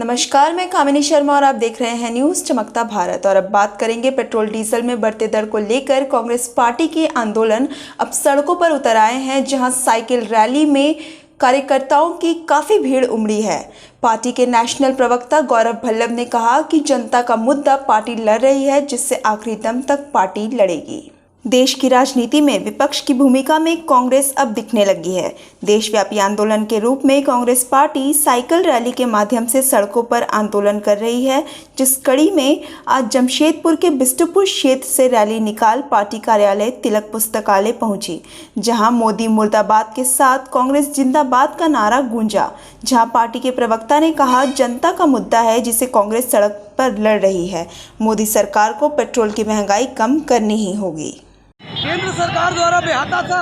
नमस्कार, मैं कामिनी शर्मा और आप देख रहे हैं न्यूज़ चमकता भारत। और अब बात करेंगे पेट्रोल डीजल में बढ़ते दर को लेकर। कांग्रेस पार्टी के आंदोलन अब सड़कों पर उतर आए हैं, जहां साइकिल रैली में कार्यकर्ताओं की काफ़ी भीड़ उमड़ी है। पार्टी के नेशनल प्रवक्ता गौरव भल्लभ ने कहा कि जनता का मुद्दा पार्टी लड़ रही है, जिससे आखिरी दम तक पार्टी लड़ेगी। देश की राजनीति में विपक्ष की भूमिका में कांग्रेस अब दिखने लगी है। देशव्यापी आंदोलन के रूप में कांग्रेस पार्टी साइकिल रैली के माध्यम से सड़कों पर आंदोलन कर रही है, जिस कड़ी में आज जमशेदपुर के बिष्टुपुर क्षेत्र से रैली निकाल पार्टी कार्यालय तिलक पुस्तकालय पहुंची, जहां मोदी मुर्दाबाद के साथ कांग्रेस जिंदाबाद का नारा गूंजा। जहां पार्टी के प्रवक्ता ने कहा, जनता का मुद्दा है जिसे कांग्रेस सड़क पर लड़ रही है। मोदी सरकार को पेट्रोल की महंगाई कम करनी ही होगी। केंद्र सरकार द्वारा बेहाता था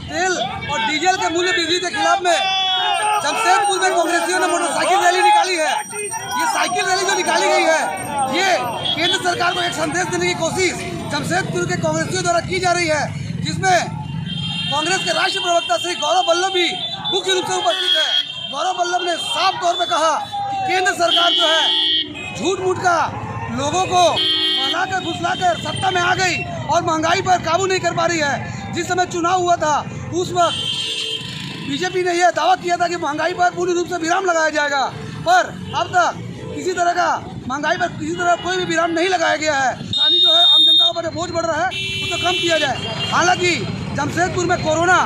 तेल और डीजल के मूल्य वृद्धि के खिलाफ में जमशेदपुर में कांग्रेसियों ने मोटरसाइकिल रैली निकाली है। ये साइकिल रैली जो निकाली गई है, ये केंद्र सरकार को एक संदेश देने की कोशिश जमशेदपुर के कांग्रेसियों द्वारा की जा रही है, जिसमें कांग्रेस के राष्ट्रीय प्रवक्ता श्री गौरव भल्लभ भी मुख्य रूप से उपस्थित है। गौरव भल्लभ ने साफ तौर पर कहा कि केंद्र सरकार जो है झूठ मूठ का लोगों को बनाकर फुसलाकर सत्ता में आ गई और महंगाई पर काबू नहीं कर पा रही है। जिस समय चुनाव हुआ था उस वक्त बीजेपी ने यह दावा किया था कि महंगाई पर पूर्ण रूप से विराम लगाया जाएगा, पर अब तक किसी तरह का महंगाई पर किसी तरह कोई भी विराम नहीं लगाया गया है। किसानी जो है आम जनता पर बोझ बढ़ रहा है, उसको कम किया जाए। हालांकि जमशेदपुर में कोरोना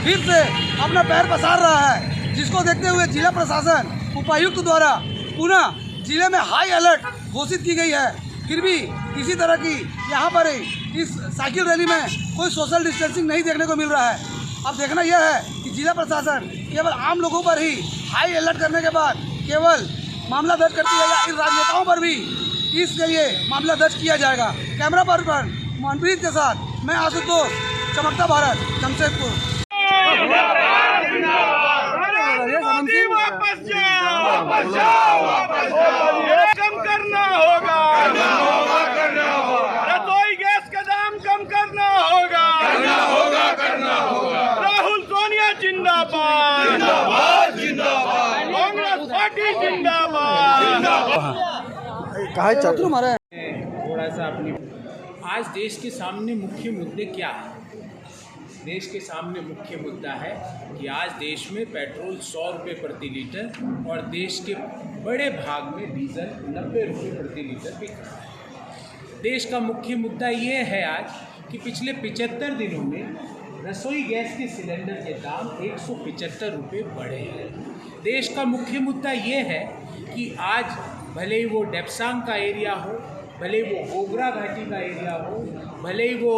फिर से अपना पैर पसार रहा है, जिसको देखते हुए जिला प्रशासन उपायुक्त द्वारा पुनः जिले में हाई अलर्ट घोषित की गई है। फिर भी किसी तरह की यहाँ पर इस साइकिल रैली में कोई सोशल डिस्टेंसिंग नहीं देखने को मिल रहा है। अब देखना यह है कि जिला प्रशासन केवल आम लोगों पर ही हाई अलर्ट करने के बाद केवल मामला दर्ज करती है या इन राजनेताओं पर भी इसके लिए मामला दर्ज किया जाएगा। कैमरा पर्सन मनप्रीत के साथ मैं आशुतोष, चमकता भारत, जमशेदपुर। कम करना होगा, रसोई गैस का दाम कम करना होगा, राहुल सोनिया जिंदाबाद, कांग्रेस पार्टी जिंदाबाद। थोड़ा सा अपनी आज देश के सामने मुख्य मुद्दे क्या है? देश के सामने मुख्य मुद्दा है कि आज देश में पेट्रोल 100 रुपये प्रति लीटर और देश के बड़े भाग में डीजल 90 रुपये प्रति लीटर बिक रहा है। देश का मुख्य मुद्दा ये है आज कि पिछले 75 दिनों में रसोई गैस के सिलेंडर के दाम 175 रुपये बढ़े हैं। देश का मुख्य मुद्दा ये है कि आज भले ही वो डेप्सांग का एरिया हो, भले ही वो ओगरा घाटी का एरिया हो, भले ही वो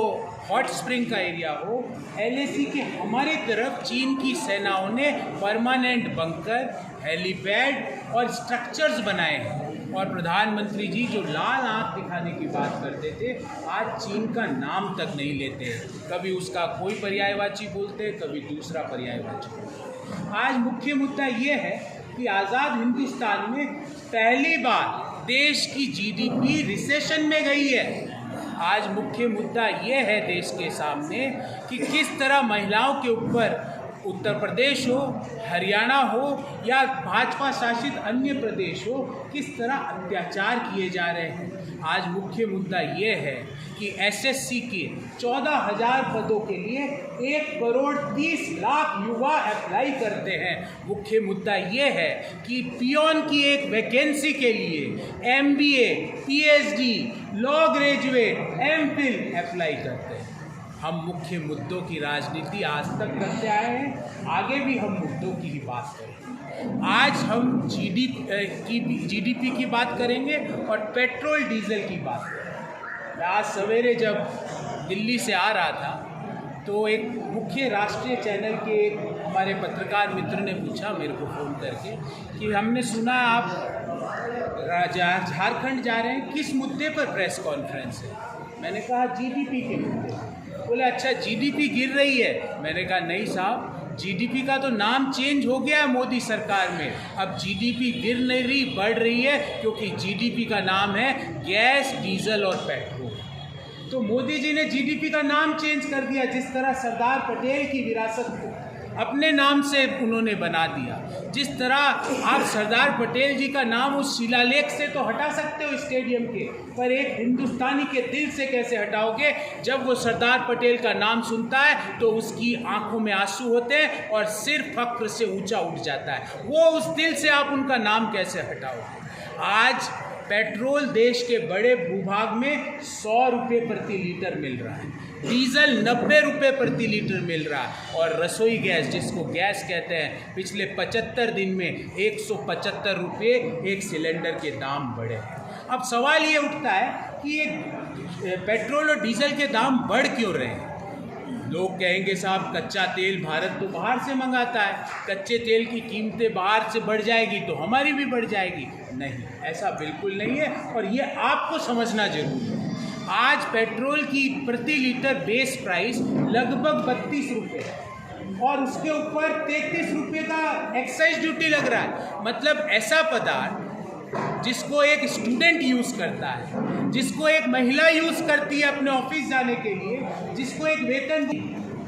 हॉट स्प्रिंग का एरिया हो, LAC के हमारे तरफ चीन की सेनाओं ने परमानेंट बंकर, हेलीपैड और स्ट्रक्चर्स बनाए हैं। और प्रधानमंत्री जी जो लाल आंख दिखाने की बात करते थे, आज चीन का नाम तक नहीं लेते। कभी उसका कोई पर्यायवाची बोलते, कभी दूसरा पर्यायवाची बोलते। आज मुख्य मुद्दा ये है कि आज़ाद हिंदुस्तान में पहली बार देश की GDP रिसेशन में गई है। आज मुख्य मुद्दा ये है देश के सामने कि किस तरह महिलाओं के ऊपर उत्तर प्रदेश हो, हरियाणा हो या भाजपा शासित अन्य प्रदेश हो, किस तरह अत्याचार किए जा रहे हैं। आज मुख्य मुद्दा ये है कि SSC के 14,000 पदों के लिए 1,30,00,000 युवा अप्लाई करते हैं। मुख्य मुद्दा ये है कि पियोन की एक वैकेंसी के लिए MBA, PhD, law graduate, MPhil apply करते हैं। हम मुख्य मुद्दों की राजनीति आज तक करते आए हैं, आगे भी हम मुद्दों की ही बात करेंगे। आज हम GDP की बात करेंगे और पेट्रोल डीजल की बात करेंगे। आज सवेरे जब दिल्ली से आ रहा था तो एक मुख्य राष्ट्रीय चैनल के हमारे पत्रकार मित्र ने पूछा मेरे को फ़ोन करके कि हमने सुना आप झारखंड जा रहे हैं, किस मुद्दे पर प्रेस कॉन्फ्रेंस है? मैंने कहा GDP के मुद्दे। बोले अच्छा GDP गिर रही है? मैंने कहा नहीं साहब, GDP का तो नाम चेंज हो गया है मोदी सरकार में। अब GDP गिर नहीं रही, बढ़ रही है, क्योंकि GDP का नाम है गैस, डीजल और पेट्रोल। तो मोदी जी ने GDP का नाम चेंज कर दिया, जिस तरह सरदार पटेल की विरासत को अपने नाम से उन्होंने बना दिया। जिस तरह आप सरदार पटेल जी का नाम उस शिलालेख से तो हटा सकते हो स्टेडियम के, पर एक हिंदुस्तानी के दिल से कैसे हटाओगे? जब वो सरदार पटेल का नाम सुनता है तो उसकी आंखों में आंसू होते हैं और सिर फक्र से ऊंचा उठ जाता है। वो उस दिल से आप उनका नाम कैसे हटाओगे? आज पेट्रोल देश के बड़े भूभाग में 100 रुपये प्रति लीटर मिल रहा है, डीजल 90 रुपये प्रति लीटर मिल रहा है, और रसोई गैस, जिसको गैस कहते हैं, पिछले 75 दिन में 175 रुपये एक सिलेंडर के दाम बढ़े हैं। अब सवाल ये उठता है कि ये पेट्रोल और डीजल के दाम बढ़ क्यों रहे हैं? लोग कहेंगे साहब कच्चा तेल भारत तो बाहर से मंगाता है, कच्चे तेल की कीमतें बाहर से बढ़ जाएगी तो हमारी भी बढ़ जाएगी। नहीं, ऐसा बिल्कुल नहीं है, और ये आपको समझना जरूरी है। आज पेट्रोल की प्रति लीटर बेस प्राइस लगभग 32 रुपये है और उसके ऊपर 33 रुपये का एक्साइज ड्यूटी लग रहा है। मतलब ऐसा पदार्थ जिसको एक स्टूडेंट यूज़ करता है, जिसको एक महिला यूज़ करती है अपने ऑफिस जाने के लिए, जिसको एक वेतन,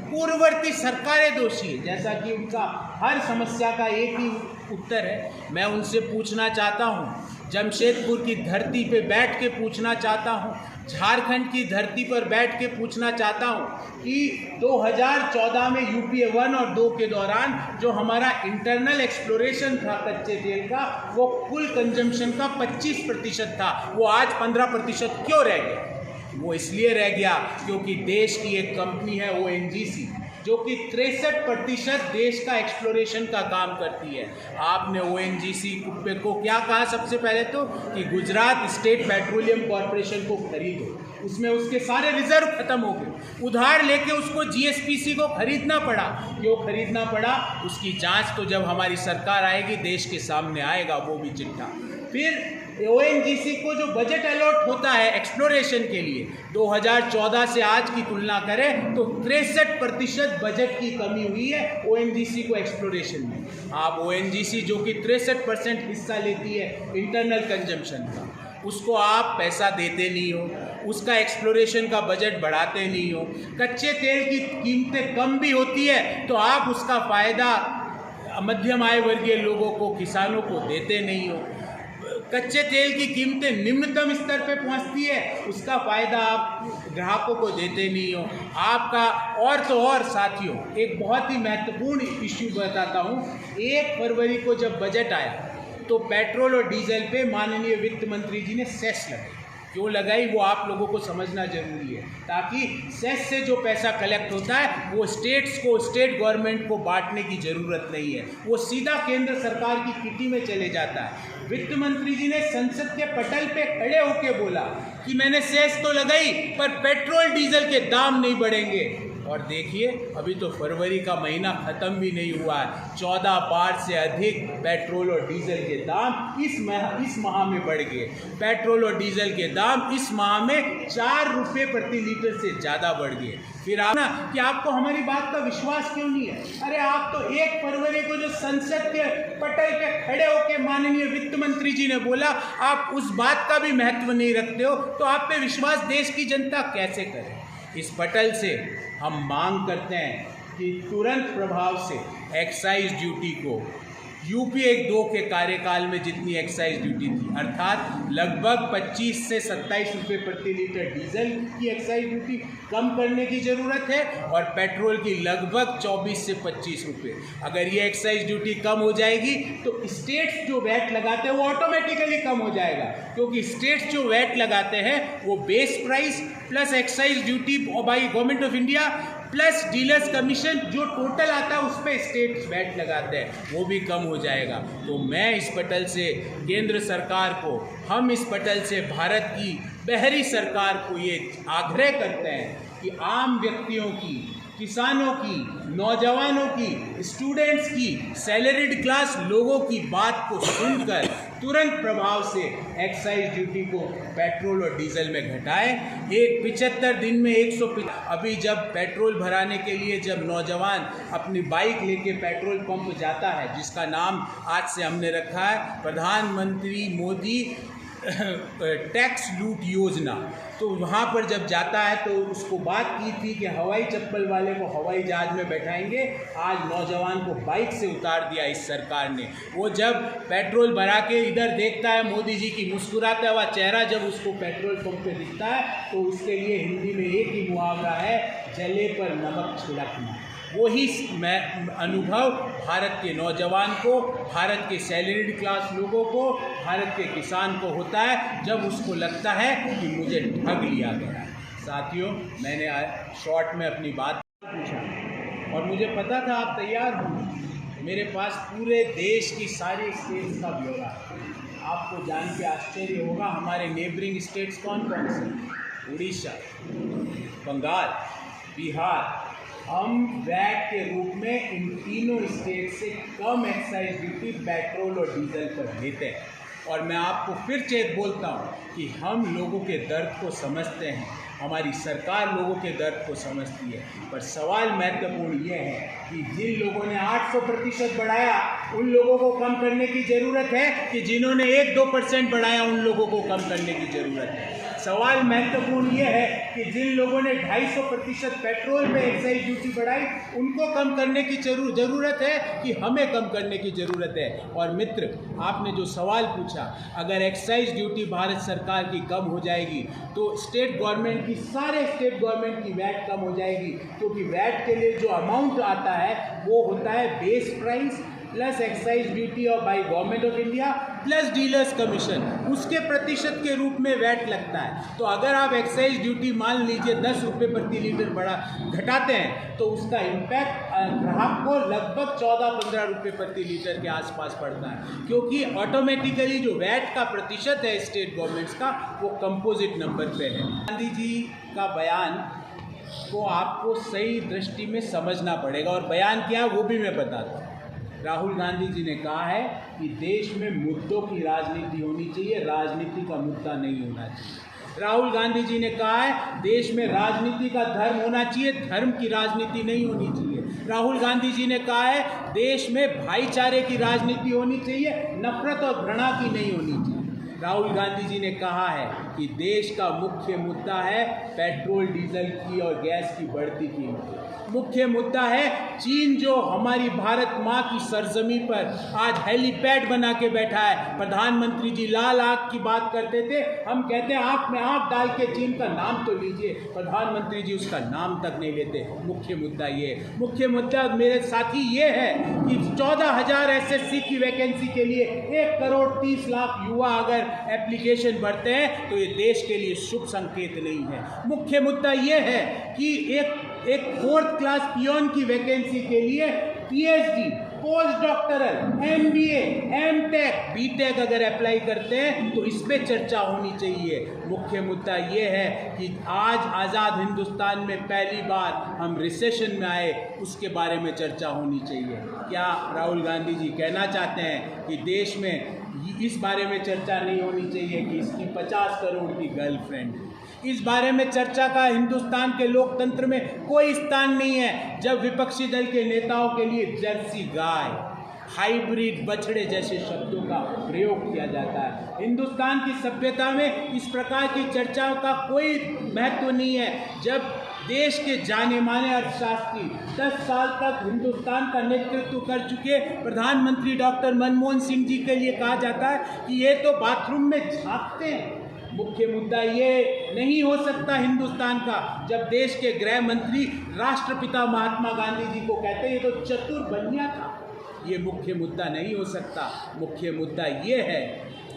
पूर्ववर्ती सरकारें दोषी है, जैसा कि उनका हर समस्या का एक ही उत्तर है। मैं उनसे पूछना चाहता हूँ, जमशेदपुर की धरती पे बैठ के पूछना चाहता हूँ, झारखंड की धरती पर बैठ के पूछना चाहता हूँ कि 2014 में यूपीए 1 और 2 के दौरान जो हमारा इंटरनल एक्सप्लोरेशन था कच्चे तेल का, वो कुल कंजम्पशन का 25% था, वो आज 15% क्यों रह गया? वो इसलिए रह गया क्योंकि देश की एक कंपनी है ONGC, जो कि 63% देश का एक्सप्लोरेशन का काम करती है। आपने ONGC को क्या कहा? सबसे पहले तो कि गुजरात स्टेट पेट्रोलियम कॉरपोरेशन को खरीदो, उसमें उसके सारे रिजर्व खत्म हो गए, उधार लेके उसको GSPC को खरीदना पड़ा। क्यों खरीदना पड़ा? उसकी जांच तो जब हमारी सरकार आएगी देश के सामने आएगा वो भी चिट्ठा। फिर ONGC को जो बजट अलॉट होता है एक्सप्लोरेशन के लिए, 2014 से आज की तुलना करें तो 63% बजट की कमी हुई है ONGC को एक्सप्लोरेशन में। आप ONGC जो कि 63% हिस्सा लेती है इंटरनल कंजम्पशन का, उसको आप पैसा देते नहीं हो, उसका एक्सप्लोरेशन का बजट बढ़ाते नहीं हो। कच्चे तेल की कीमतें कम भी होती है तो आप उसका फ़ायदा मध्यम आय वर्गीय लोगों को, किसानों को देते नहीं हो। कच्चे तेल की कीमतें निम्नतम स्तर पे पहुंचती है, उसका फ़ायदा आप ग्राहकों को देते नहीं हो। आपका और तो और साथियों, एक बहुत ही महत्वपूर्ण इश्यू बताता हूँ। 1 फरवरी को जब बजट आया तो पेट्रोल और डीजल पे माननीय वित्त मंत्री जी ने सेस लगाई। क्यों लगाई वो आप लोगों को समझना जरूरी है, ताकि सेस से जो पैसा कलेक्ट होता है वो स्टेट्स को, स्टेट गवर्नमेंट को बांटने की ज़रूरत नहीं है, वो सीधा केंद्र सरकार की किटी में चले जाता है। वित्त मंत्री जी ने संसद के पटल पे खड़े होकर बोला कि मैंने सेस तो लगाई पर पेट्रोल डीजल के दाम नहीं बढ़ेंगे। और देखिए अभी तो फरवरी का महीना ख़त्म भी नहीं हुआ है, 14 बार से अधिक पेट्रोल और डीजल के दाम इस माह में बढ़ गए। पेट्रोल और डीजल के दाम इस माह में 4 रुपये प्रति लीटर से ज़्यादा बढ़ गए। फिर आप ना कि आपको हमारी बात का विश्वास क्यों नहीं है? अरे आप तो 1 फरवरी को जो संसद के पटल पे खड़े होकर माननीय वित्त मंत्री जी ने बोला, आप उस बात का भी महत्व नहीं रखते हो, तो आप पे विश्वास देश की जनता कैसे करे? इस पटल से हम मांग करते हैं कि तुरंत प्रभाव से एक्साइज ड्यूटी को यूपीए 2 के कार्यकाल में जितनी एक्साइज ड्यूटी थी, अर्थात लगभग 25 से 27 रुपये प्रति लीटर डीजल की एक्साइज ड्यूटी कम करने की ज़रूरत है, और पेट्रोल की लगभग 24 से 25 रुपये। अगर ये एक्साइज ड्यूटी कम हो जाएगी तो स्टेट्स जो वैट लगाते हैं वो ऑटोमेटिकली कम हो जाएगा, क्योंकि स्टेट्स जो वैट लगाते हैं वो base price plus excise duty by government of India plus dealers commission जो टोटल आता है उस पर स्टेट वैट लगाते हैं, वो भी कम हो जाएगा। तो मैं इस पटल से केंद्र सरकार को, हम इस पटल से भारत की बहरी सरकार को ये आग्रह करते हैं कि आम व्यक्तियों की, किसानों की, नौजवानों की, स्टूडेंट्स की, सैलरीड क्लास लोगों की बात को सुनकर तुरंत प्रभाव से एक्साइज ड्यूटी को पेट्रोल और डीजल में घटाएं। 75 दिन में 150। अभी जब पेट्रोल भराने के लिए जब नौजवान अपनी बाइक लेके पेट्रोल पंप जाता है, जिसका नाम आज से हमने रखा है प्रधानमंत्री मोदी टैक्स लूट योजना, तो वहाँ पर जब जाता है तो उसको बात की थी कि हवाई चप्पल वाले को हवाई जहाज़ में बैठाएंगे, आज नौजवान को बाइक से उतार दिया इस सरकार ने। वो जब पेट्रोल भरा के इधर देखता है मोदी जी की मुस्कुराता हुआ चेहरा जब उसको पेट्रोल पंप पे दिखता है, तो उसके लिए हिंदी में एक ही मुहावरा है, जले पर नमक छिड़कना। वही अनुभव भारत के नौजवान को, भारत के सैलरीड क्लास लोगों को, भारत के किसान को होता है जब उसको लगता है कि मुझे ठग लिया गया। साथियों, मैंने शॉर्ट में अपनी बात पूछा और मुझे पता था आप तैयार हो। मेरे पास पूरे देश की सारी स्टेट्स का ब्यौरा है। आपको जान के आश्चर्य होगा हमारे नेबरिंग स्टेट्स कौन कौन से? उड़ीसा, बंगाल, बिहार। हम वैट के रूप में इन तीनों स्टेट से कम एक्साइज ड्यूटी पेट्रोल और डीजल पर लेते हैं। और मैं आपको फिर चेत बोलता हूँ कि हम लोगों के दर्द को समझते हैं, हमारी सरकार लोगों के दर्द को समझती है। पर सवाल महत्वपूर्ण ये है कि जिन लोगों ने 800% बढ़ाया उन लोगों को कम करने की ज़रूरत है कि जिन्होंने 1-2% बढ़ाया उन लोगों को कम करने की ज़रूरत है। सवाल महत्वपूर्ण ये है कि जिन लोगों ने 250% पेट्रोल पे एक्साइज ड्यूटी बढ़ाई उनको कम करने की ज़रूरत है कि हमें कम करने की ज़रूरत है। और मित्र, आपने जो सवाल पूछा, अगर एक्साइज ड्यूटी भारत सरकार की कम हो जाएगी तो स्टेट गवर्नमेंट की, सारे स्टेट गवर्नमेंट की वैट कम हो जाएगी, क्योंकि वैट के लिए जो अमाउंट आता है वो होता है base price plus excise duty और by government of India plus dealers commission, उसके प्रतिशत के रूप में वैट लगता है। तो अगर आप एक्साइज ड्यूटी मान लीजिए 10 रुपये प्रति लीटर घटाते हैं तो उसका इम्पैक्ट ग्राहक को लगभग 14-15 रुपये प्रति लीटर के आसपास पड़ता है, क्योंकि ऑटोमेटिकली जो वैट का प्रतिशत है स्टेट गवर्नमेंट्स का वो कंपोजिट नंबर पे है। गांधी जी का बयान को आपको सही दृष्टि में समझना पड़ेगा, और बयान क्या है वो भी मैं बताता हूँ। राहुल गांधी जी ने कहा है कि देश में मुद्दों की राजनीति होनी चाहिए, राजनीति का मुद्दा नहीं होना चाहिए। राहुल गांधी जी ने कहा है देश में राजनीति का धर्म होना चाहिए, धर्म की राजनीति नहीं होनी चाहिए। राहुल गांधी जी ने कहा है देश में भाईचारे की राजनीति होनी चाहिए, नफरत और घृणा की नहीं होनी चाहिए। राहुल गांधी जी ने कहा है कि देश का मुख्य मुद्दा है पेट्रोल डीजल की और गैस की बढ़ती कीमतें। मुख्य मुद्दा है चीन जो हमारी भारत माँ की सरजमी पर आज हेलीपैड बना के बैठा है। प्रधानमंत्री जी लाल आँख की बात करते थे, हम कहते हैं आँख में आँख डाल के चीन का नाम तो लीजिए, प्रधानमंत्री जी उसका नाम तक नहीं लेते। मुख्य मुद्दा ये, मुख्य मुद्दा मेरे साथी ये है कि 14,000 SSC की वैकेंसी के लिए 1,30,00,000 युवा अगर एप्लीकेशन भरते हैं तो ये देश के लिए शुभ संकेत नहीं है। मुख्य मुद्दा ये है कि एक 4th क्लास पियोन की वैकेंसी के लिए PhD, post doctoral, MBA, MTech, BTech अगर अप्लाई करते हैं तो इस पे चर्चा होनी चाहिए। मुख्य मुद्दा ये है कि आज आज़ाद हिंदुस्तान में पहली बार हम रिसेशन में आए, उसके बारे में चर्चा होनी चाहिए। क्या राहुल गांधी जी कहना चाहते हैं कि देश में इस बारे में चर्चा नहीं होनी चाहिए कि इसकी 50 करोड़ की गर्लफ्रेंड? इस बारे में चर्चा का हिंदुस्तान के लोकतंत्र में कोई स्थान नहीं है जब विपक्षी दल के नेताओं के लिए जर्सी गाय, हाइब्रिड बछड़े जैसे शब्दों का प्रयोग किया जाता है। हिंदुस्तान की सभ्यता में इस प्रकार की चर्चाओं का कोई महत्व नहीं है। जब देश के जाने माने अर्थशास्त्री 10 साल तक हिंदुस्तान का नेतृत्व कर चुके प्रधानमंत्री डॉक्टर मनमोहन सिंह जी के लिए कहा जाता है कि ये तो बाथरूम में झांकते हैं। मुख्य मुद्दा ये नहीं हो सकता हिंदुस्तान का जब देश के गृह मंत्री राष्ट्रपिता महात्मा गांधी जी को कहते हैं ये तो चतुर बनिया था। ये मुख्य मुद्दा नहीं हो सकता। मुख्य मुद्दा ये है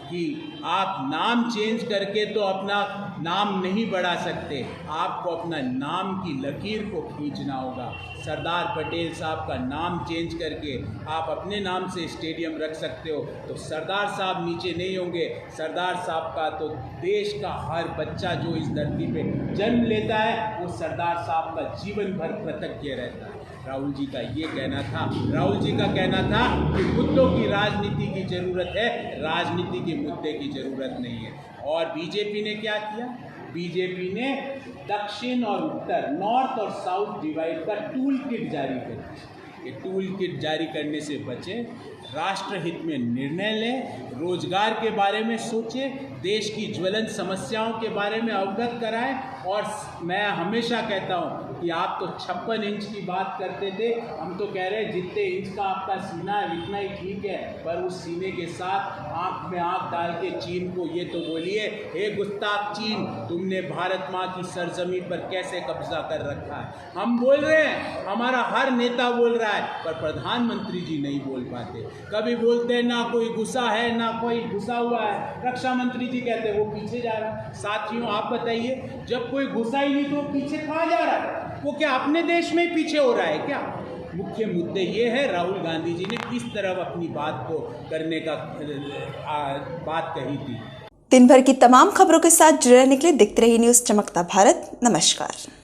कि आप नाम चेंज करके तो अपना नाम नहीं बढ़ा सकते, आपको अपना नाम की लकीर को खींचना होगा। सरदार पटेल साहब का नाम चेंज करके आप अपने नाम से स्टेडियम रख सकते हो तो सरदार साहब नीचे नहीं होंगे। सरदार साहब का तो देश का हर बच्चा जो इस धरती पे जन्म लेता है वो सरदार साहब का जीवन भर कृतज्ञ रहता है। राहुल जी का ये कहना था, राहुल जी का कहना था कि मुद्दों की राजनीति की ज़रूरत है, राजनीति के मुद्दे की ज़रूरत नहीं है। और बीजेपी ने क्या किया? बीजेपी ने दक्षिण और उत्तर, नॉर्थ और साउथ डिवाइड का टूल किट जारी कर दिया। ये टूल किट जारी करने से बचे। राष्ट्रहित में निर्णय लें, रोजगार के बारे में सोचें, देश की ज्वलंत समस्याओं के बारे में अवगत कराएं। और मैं हमेशा कहता हूं कि आप तो 56 इंच की बात करते थे, हम तो कह रहे हैं जितने इंच का आपका सीना है इतना ही ठीक है, पर उस सीने के साथ आंख में आंख डाल के चीन को ये तो बोलिए, हे गुस्ताख चीन, तुमने भारत माँ की सरजमीन पर कैसे कब्जा कर रखा है। हम बोल रहे हैं, हमारा हर नेता बोल रहा है, पर प्रधानमंत्री जी नहीं बोल पाते। कभी बोलते हैं ना कोई घुसा है ना कोई घुसा हुआ है, रक्षा मंत्री जी कहते हैं वो पीछे जा रहा है। साथियों आप बताइए, जब कोई घुसा ही नहीं तो पीछे कहाँ जा रहा है? वो क्या अपने देश में ही पीछे हो रहा है क्या? मुख्य मुद्दे ये है, राहुल गांधी जी ने किस तरह अपनी बात को करने का बात कही थी। दिन भर की तमाम खबरों के साथ जुड़े रहने के लिए देखते रहिए न्यूज़ चमकता भारत। नमस्कार।